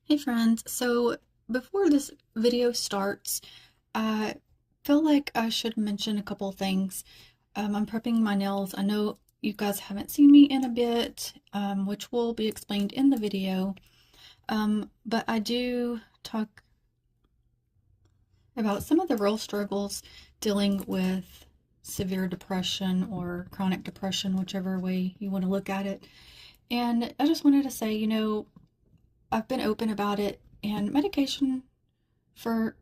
Hey friends, so before this video starts, I feel like I should mention a couple things. I'm prepping my nails. I know you guys haven't seen me in a bit, which will be explained in the video, but I do talk about some of the real struggles dealing with severe depression or chronic depression, whichever way you want to look at it. And I just wanted to say, I've been open about it, and medication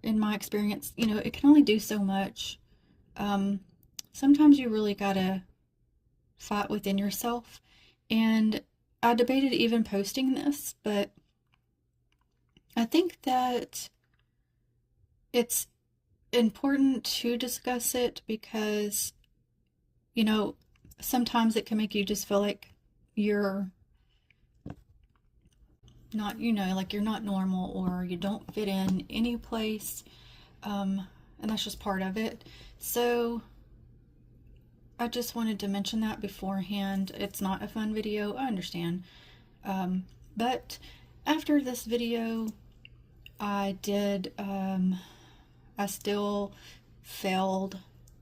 in my experience, it can only do so much. Um, Sometimes you really gotta fight within yourself. And I debated even posting this, but I think that it's important to discuss it because, you know, sometimes it can make you just feel like you're not, like you're not normal or you don't fit in any place. And that's just part of it. So I just wanted to mention that beforehand. It's not a fun video, I understand. But after this video, I still failed,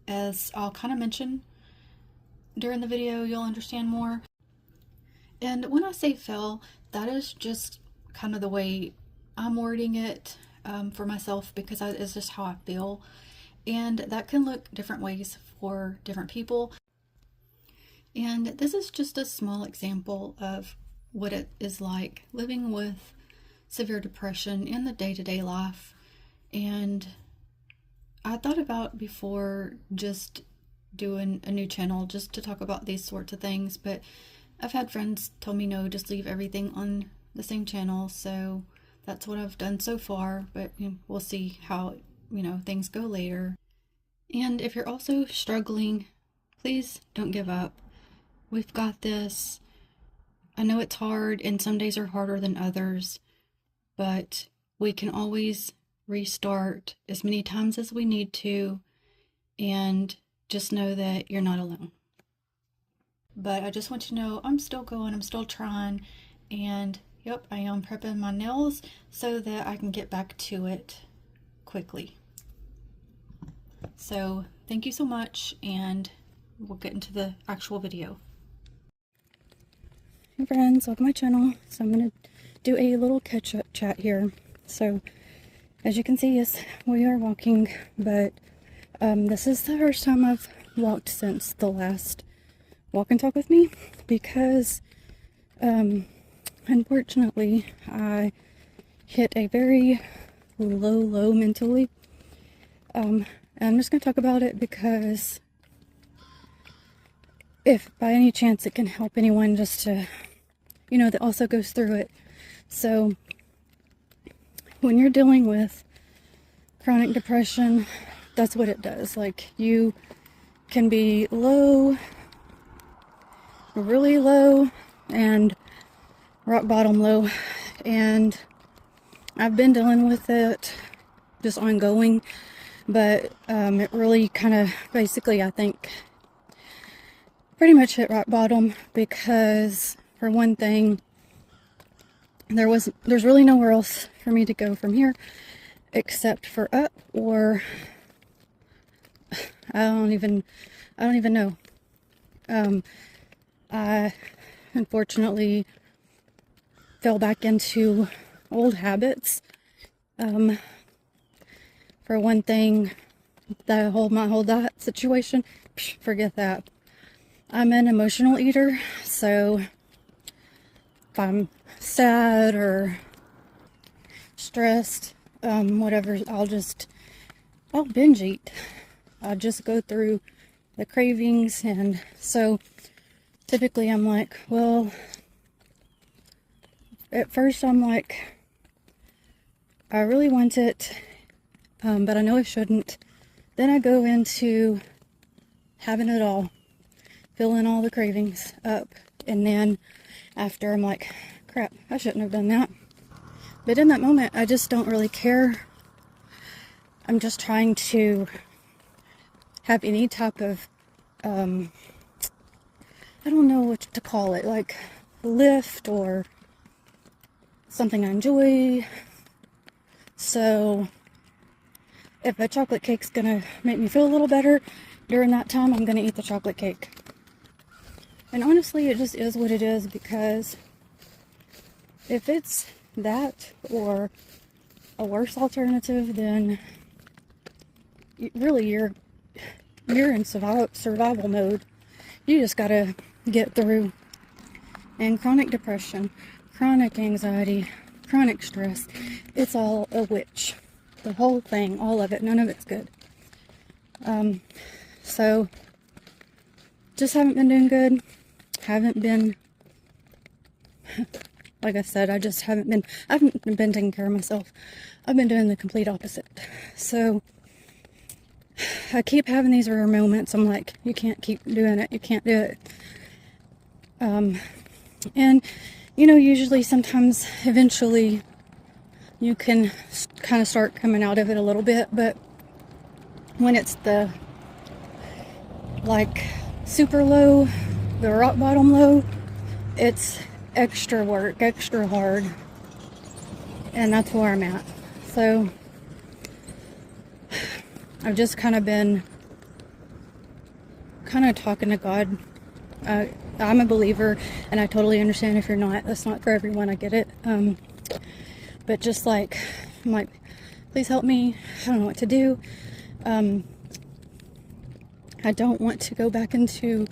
as I'll kind of mention during the video, you'll understand more. And when I say fail, that is just kind of the way I'm wording it for myself because it's just how I feel. And that can look different ways for different people. And this is just a small example of what it is like living with severe depression in the day-to-day life. And I thought about before just doing a new channel just to talk about these sorts of things, but I've had friends tell me no, just leave everything on the same channel. So that's what I've done so far, but we'll see how, things go later. And if you're also struggling, please don't give up. We've got this. I know it's hard and some days are harder than others, but we can always restart as many times as we need to, and just know that you're not alone. But I just want you to know I'm still going, I'm still trying, and yep, I am prepping my nails so that I can get back to it quickly. So thank you so much, and we'll get into the actual video. Hey friends, welcome to my channel. So I'm going to do a little catch-up chat here. So as you can see, yes, we are walking, but this is the first time I've walked since the last walk and talk with me because unfortunately I hit a very low mentally. And I'm just going to talk about it because if by any chance it can help anyone just to, that also goes through it. So when you're dealing with chronic depression, that's what it does. Like, you can be low, really low, and rock bottom low. And I've been dealing with it just ongoing, but it really kind of basically, I think, pretty much hit rock bottom because, for one thing, there's really nowhere else for me to go from here except for up, or I don't even know. I unfortunately fell back into old habits. For one thing, my whole diet situation, forget that. I'm an emotional eater, so if I'm sad or stressed, whatever, I'll binge eat. I'll just go through the cravings, and so typically I'm like, well, at first I'm like, I really want it, but I know I shouldn't. Then I go into having it all, filling all the cravings up, and then after I'm like, crap, I shouldn't have done that. But in that moment, I just don't really care. I'm just trying to have any type of, I don't know what to call it, like lift or something I enjoy. So if a chocolate cake's gonna make me feel a little better during that time, I'm gonna eat the chocolate cake. And honestly, it just is what it is, because if it's that or a worse alternative, then really you're in survival mode. You just gotta get through. And chronic depression, chronic anxiety, chronic stress, it's all a witch. The whole thing, all of it, none of it's good. So just haven't been doing good. Haven't been, like I said, I haven't been taking care of myself. I've been doing the complete opposite. So I keep having these rare moments. I'm like, you can't keep doing it. You can't do it. And, usually sometimes, eventually, you can kind of start coming out of it a little bit. But when it's the, super low, the rock bottom low, it's extra work, extra hard. And that's where I'm at. So I've just kind of been talking to God. I'm a believer, and I totally understand if you're not. That's not for everyone, I get it. But just I'm like, please help me. I don't know what to do. I don't want to go back into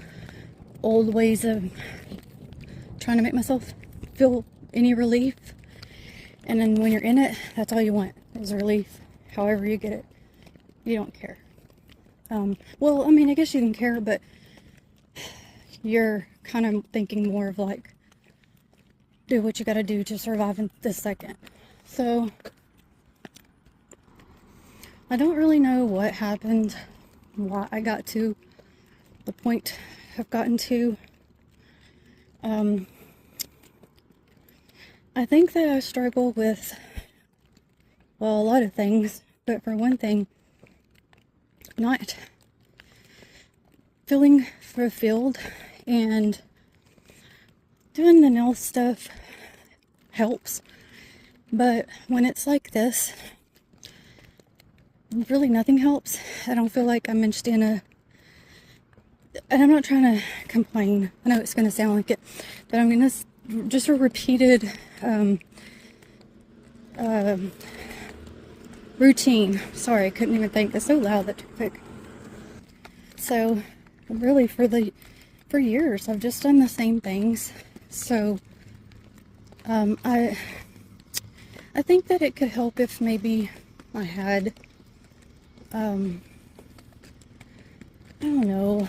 old ways of trying to make myself feel any relief. And then when you're in it, that's all you want is relief. However you get it, you don't care. Well, I mean, I guess you can care, but you're kind of thinking more of do what you gotta do to survive in this second. So I don't really know what happened, why I got to the point I've gotten to. I think that I struggle with, a lot of things, but for one thing, not feeling fulfilled. And doing the nail stuff helps, but when it's like this, really nothing helps. I don't feel like I'm just and I'm not trying to complain. I know it's going to sound like it, but I'm going to just a repeated routine. Sorry, I couldn't even think. It's so loud, that took. So really for years I've just done the same things. So I think that it could help if maybe I had I don't know,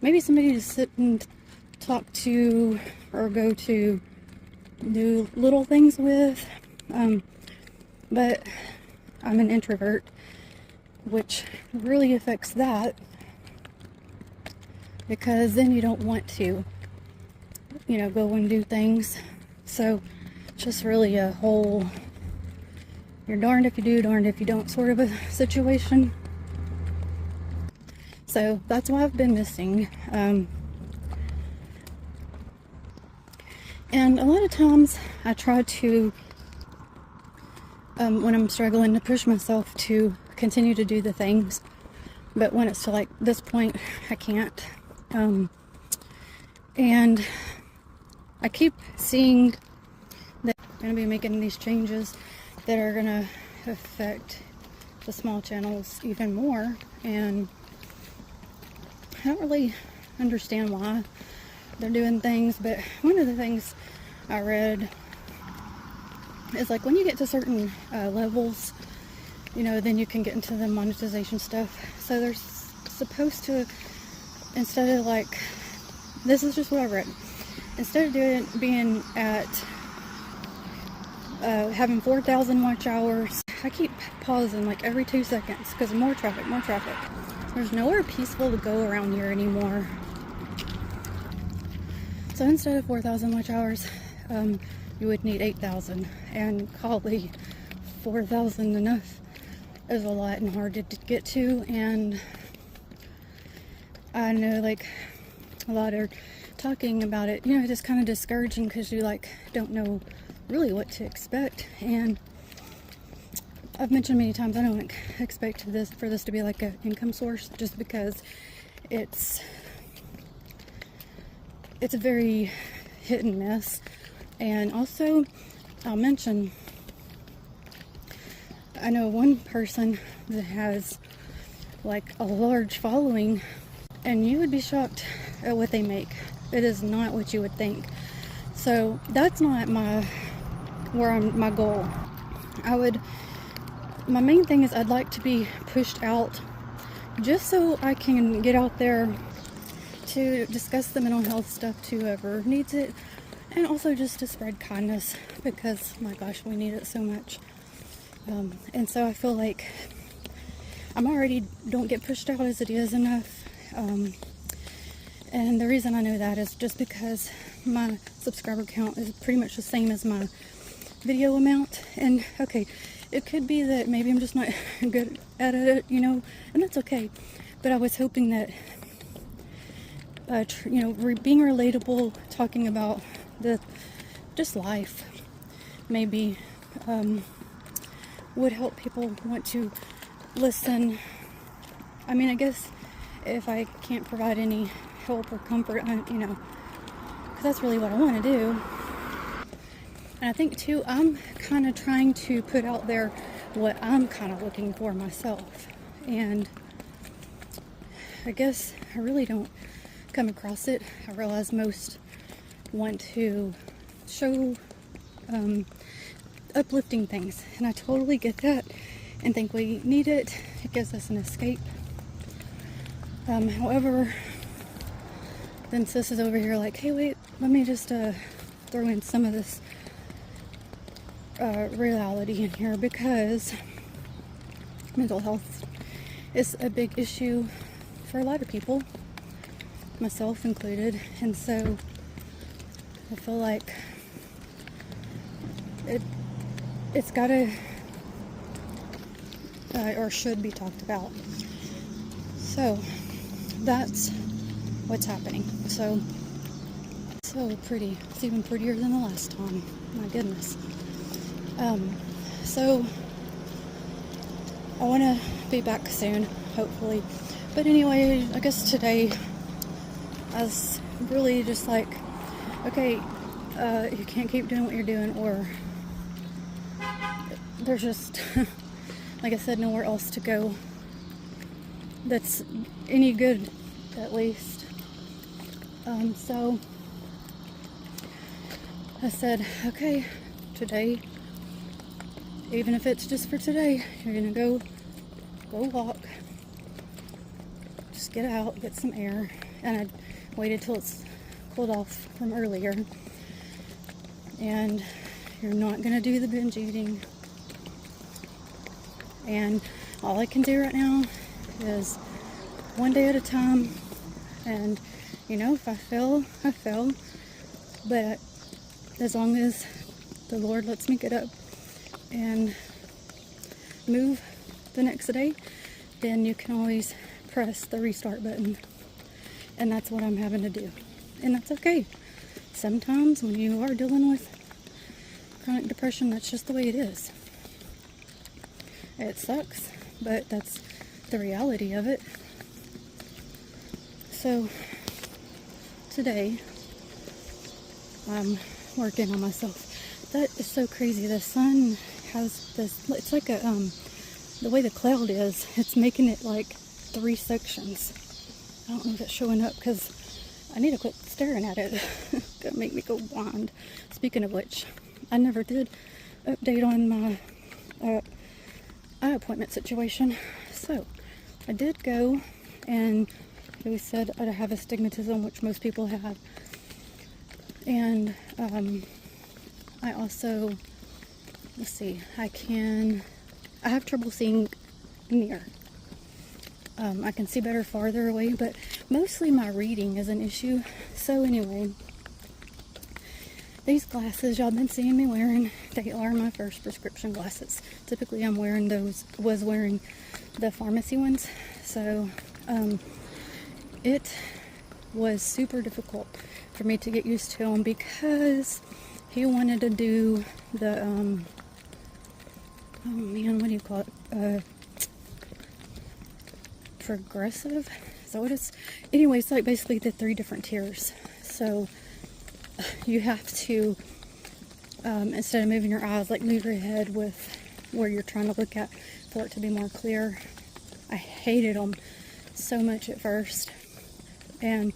maybe somebody to sit and talk to or go to do little things with. But I'm an introvert, which really affects that, because then you don't want to, go and do things. So it's just really a whole, you're darned if you do, darned if you don't sort of a situation. So that's why I've been missing. And a lot of times I try to, when I'm struggling, to push myself to continue to do the things. But when it's to this point, I can't. And I keep seeing that I'm going to be making these changes that are going to affect the small channels even more. And I don't really understand why they're doing things, but one of the things I read is when you get to certain levels, then you can get into the monetization stuff. So they're supposed to, instead of this is just what I read, instead of being at having 4,000 watch hours, I keep pausing every 2 seconds because more traffic. There's nowhere peaceful to go around here anymore. So instead of 4,000 watch hours, you would need 8,000, and golly, 4,000 enough is a lot and hard to get to. And I know a lot of talking about it, you know, it's kind of discouraging because you like don't know really what to expect. And I've mentioned many times I don't expect for this to be like an income source, just because it's a very hit and miss. And also, I'll mention, I know one person that has like a large following, and you would be shocked at what they make. It is not what you would think. So that's not my goal. My main thing is I'd like to be pushed out just so I can get out there to discuss the mental health stuff to whoever needs it, and also just to spread kindness, because my gosh, we need it so much. And so I feel like I'm already don't get pushed out as it is enough. And the reason I know that is just because my subscriber count is pretty much the same as my video amount. And okay, it could be that maybe I'm just not good at it, you know, and that's okay. But I was hoping that, you know, being relatable, talking about just life, maybe would help people want to listen. I mean, I guess if I can't provide any help or comfort, you know, because that's really what I want to do. And I think too, I'm kind of trying to put out there what I'm kind of looking for myself. And I guess I really don't come across it. I realize most want to show uplifting things, and I totally get that and think we need it. It gives us an escape. However, then sis is over here like, hey, wait, let me just throw in some of this reality in here, because mental health is a big issue for a lot of people, myself included. And so I feel like it's gotta or should be talked about. So that's what's happening. So pretty. It's even prettier than the last time. My goodness. So I want to be back soon, hopefully. But anyway, I guess today I was really just like, okay, you can't keep doing what you're doing, or there's just, like I said, nowhere else to go that's any good, at least. So I said, okay, today, even if it's just for today, you're gonna go walk, just get out, get some air. And I waited till it's cooled off from earlier. And you're not gonna do the binge eating. And all I can do right now is one day at a time. And you know, if I fail, I fail. But as long as the Lord lets me get up and move the next day, then you can always press the restart button. And that's what I'm having to do. And that's okay. Sometimes when you are dealing with chronic depression, that's just the way it is. It sucks, but that's the reality of it. So today I'm working on myself. That is so crazy. The sun has this, it's like a the way the cloud is, it's making it like 3 sections. I don't know if it's showing up because I need to quit staring at it. Gonna make me go blind. Speaking of which, I never did update on my eye appointment situation. So I did go, and we said I have astigmatism, which most people have. And I also, let's see, I have trouble seeing near. I can see better farther away, but mostly my reading is an issue. So anyway, these glasses y'all been seeing me wearing, they are my first prescription glasses. Typically I'm wearing was wearing the pharmacy ones. So it was super difficult for me to get used to him, because he wanted to do the, oh man, what do you call it? Progressive? Is that what it's? Anyway, it's like basically the 3 different tiers. So you have to, instead of moving your eyes, like move your head with where you're trying to look at for it to be more clear. I hated them so much at first, and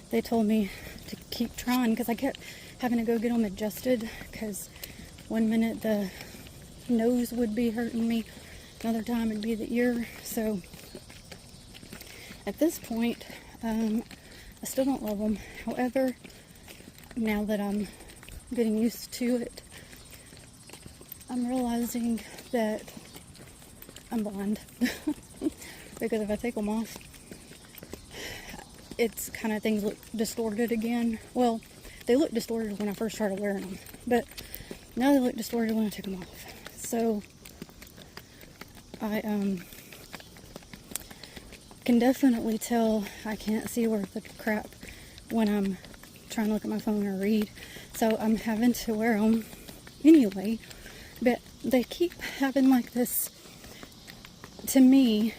they told me to keep trying because I kept having to go get them adjusted, because one minute the nose would be hurting me, another time it'd be the ear. So at this point, I still don't love them. However, now that I'm getting used to it, I'm realizing that I'm blind. Because if I take them off, it's kind of, things look distorted again. Well, they looked distorted when I first started wearing them, but now they look distorted when I took them off. So I can definitely tell I can't see worth the crap when I'm trying to look at my phone or read. So I'm having to wear them anyway. But they keep having like this, to me,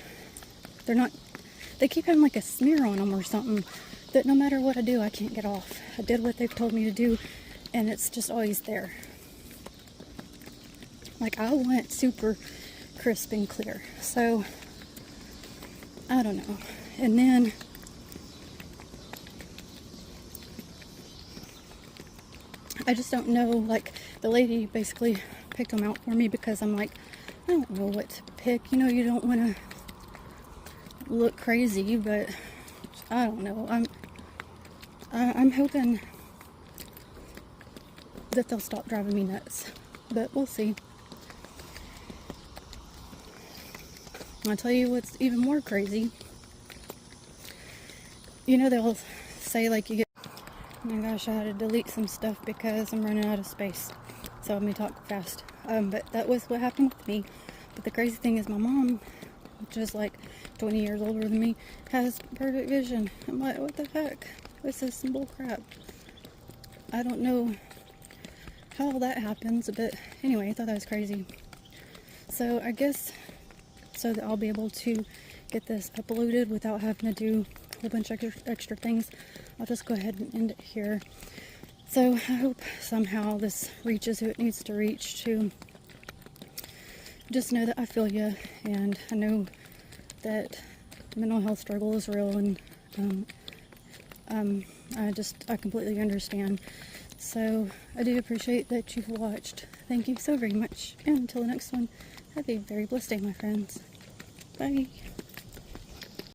they keep having like a smear on them or something that no matter what I do, I can't get off. I did what they've told me to do, and it's just always there. Like, I want super crisp and clear. So I don't know. And then I just don't know, like, the lady basically picked them out for me because I'm like, I don't know what to pick. You know, you don't want to look crazy, but I don't know. I'm hoping that they'll stop driving me nuts, but we'll see. I'll tell you what's even more crazy. You know, they'll say like you get, oh my gosh, I had to delete some stuff because I'm running out of space. So let me talk fast. But that was what happened with me. But the crazy thing is my mom, which is like 20 years older than me, has perfect vision. I'm like, what the heck? This is some bull crap. I don't know how all that happens, but anyway, I thought that was crazy. So I guess so that I'll be able to get this uploaded without having to do a whole bunch of extra things, I'll just go ahead and end it here. So I hope somehow this reaches who it needs to reach, to just know that I feel you, and I know that mental health struggle is real, and I completely understand. So I do appreciate that you've watched. Thank you so very much, and until the next one, have a very blessed day, my friends. Bye.